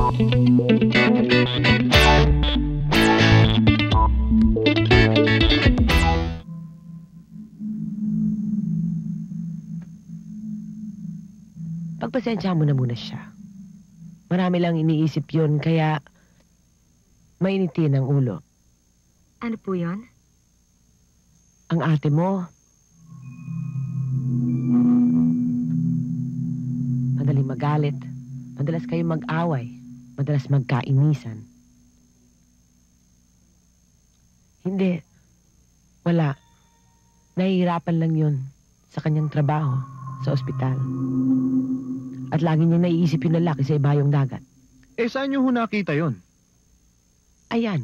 Pagpasensya mo na muna siya. Marami lang iniisip yun, kaya mainitin ang ulo. Ano po yun? Ang ate mo. Madaling magalit. Madalas kayong mag-away. Madalas magkainisan. Hindi. Wala. Nahihirapan lang yun sa kanyang trabaho sa ospital. At lagi niya naiisip yung lalaki sa ibayong dagat. Eh, saan niyo ho nakita yun? Ayan.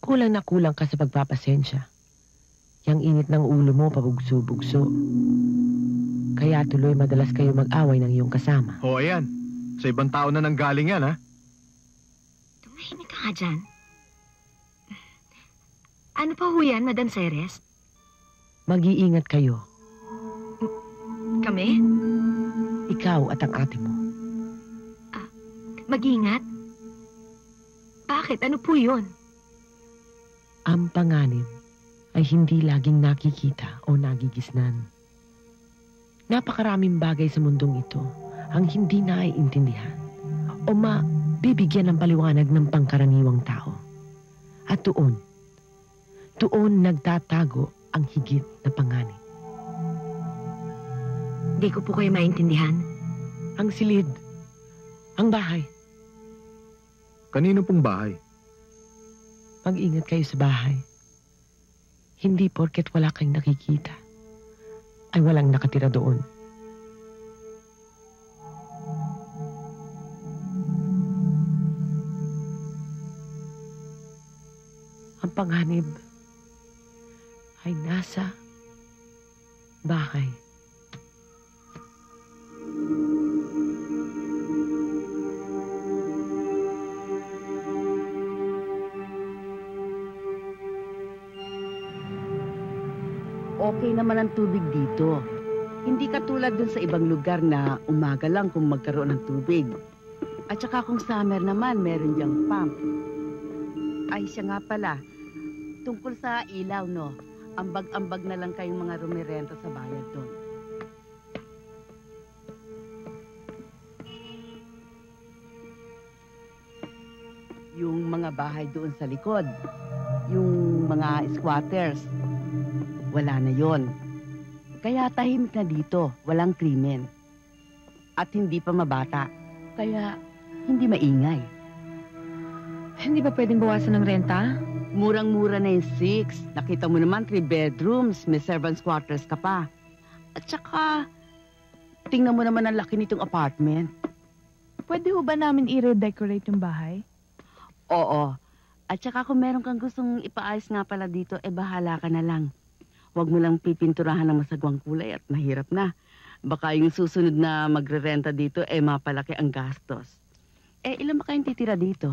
Kulang na kulang ka sa pagpapasensya. Yang init ng ulo mo, pabugso-bugso. Kaya tuloy madalas kayo mag-away ng iyong kasama. O, ayan. Sa ibang tao na nanggaling yan, ha? Tumahimik ka nga dyan. Ano pa ho yan, Madam Ceres? Mag-iingat kayo. Kami? Ikaw at ang ate mo. Mag-ingat? Bakit? Ano po yun? Ang panganib ay hindi laging nakikita o nagigisnan. Napakaraming bagay sa mundong ito ang hindi naiintindihan o mabibigyan ng paliwanag ng pangkaraniwang tao. At doon nagtatago ang higit na panganib. Di ko po kayo maintindihan. Ang silid, ang bahay. Kanino pong bahay? Mag-ingat kayo sa bahay. Hindi porket wala kayong nakikita, ay walang nakatira doon. Ang panganib ay nasa bahay. Okay naman ang tubig dito. Hindi katulad dun sa ibang lugar na umaga lang kung magkaroon ng tubig. At saka kung summer naman, meron diyang pump. Ay, siya nga pala. Tungkol sa ilaw, no? Ambag-ambag na lang kayong mga rumirenta sa bayad doon. Yung mga bahay doon sa likod, yung mga squatters, wala na yon. Kaya tahimik na dito, walang krimen. At hindi pa mabata, kaya hindi maingay. Hindi ba pwedeng bawasan ng renta? Murang-mura na yung 6. Nakita mo naman 3 bedrooms, may servants quarters ka pa. At saka, tingnan mo naman ang laki nitong apartment. Pwede ho ba namin i-redecorate yung bahay? Oo. At saka kung meron kang gustong ipaayos nga pala dito, bahala ka na lang. Huwag mo lang pipinturahan ng masagwang kulay at mahirap na. Baka yung susunod na magre-renta dito, mapalaki ang gastos. Ilan ba kayong titira dito?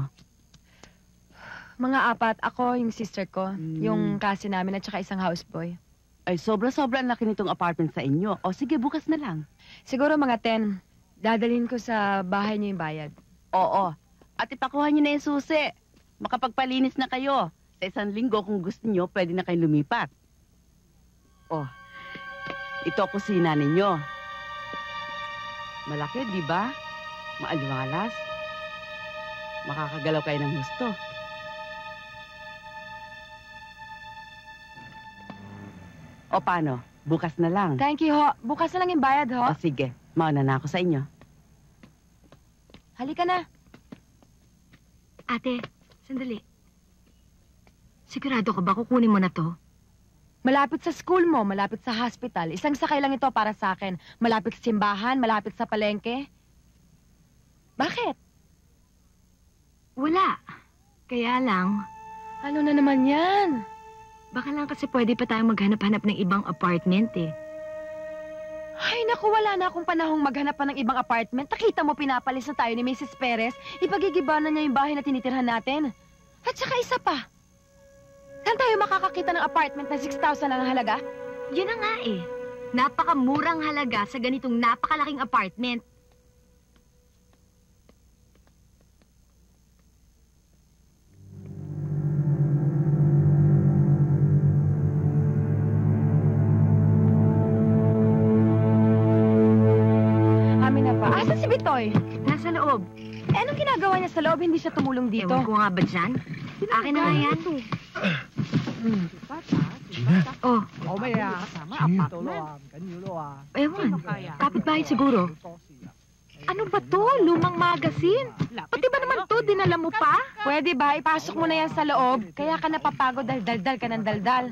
Mga 4. Ako, yung sister ko, yung kasi namin at saka isang houseboy. Ay, sobra-sobra ang laki nitong apartment sa inyo. O sige, bukas na lang. Siguro mga 10. Dadalhin ko sa bahay niyo yung bayad. Oo. At ipakuha niyo na yung susi. Makapagpalinis na kayo. Sa 1 linggo, kung gusto niyo, pwede na kayong lumipat. Oh, ito kusina ninyo. Malaki, di ba? Maaliwalas. Makakagalaw kayo ng gusto. O paano? Bukas na lang. Thank you ho. Bukas na lang yung bayad ho. O sige, mauna na ako sa inyo. Halika na. Ate, sandali. Sigurado ka ba kukunin mo na to? Malapit sa school mo, malapit sa hospital. Isang sakay lang ito para sa akin. Malapit sa simbahan, malapit sa palengke. Bakit? Wala. Kaya lang, Ano na naman yan? baka lang kasi pwede pa tayong maghanap-hanap ng ibang apartment eh. Ay, naku, wala na akong panahong maghanap pa ng ibang apartment. Nakita mo, pinapalis na tayo ni Mrs. Perez. Ipagigibanan niya yung bahay na tinitirhan natin. At saka isa pa. Saan tayo makakakita ng apartment na 6,000 lang ang halaga? Yun na nga eh. Napakamurang halaga sa ganitong napakalaking apartment. Asan si Bitoy? Nasa loob. Eh, anong ginagawa niya sa loob? Hindi siya tumulong dito. Ewan ko nga ba dyan? Akin na nga yan. Gina, Oh, 我咩啊？ Sino yun? 到咯啊，唔緊要咯啊。 ewan. Kapitbahay siguro. Ano ba to? Lumang magasin? Pati ba naman to? Dinala mo pa? Pwede ba? Ipasok mo na yan sa loob. Kaya ka napapagod dahil daldal ka ng daldal.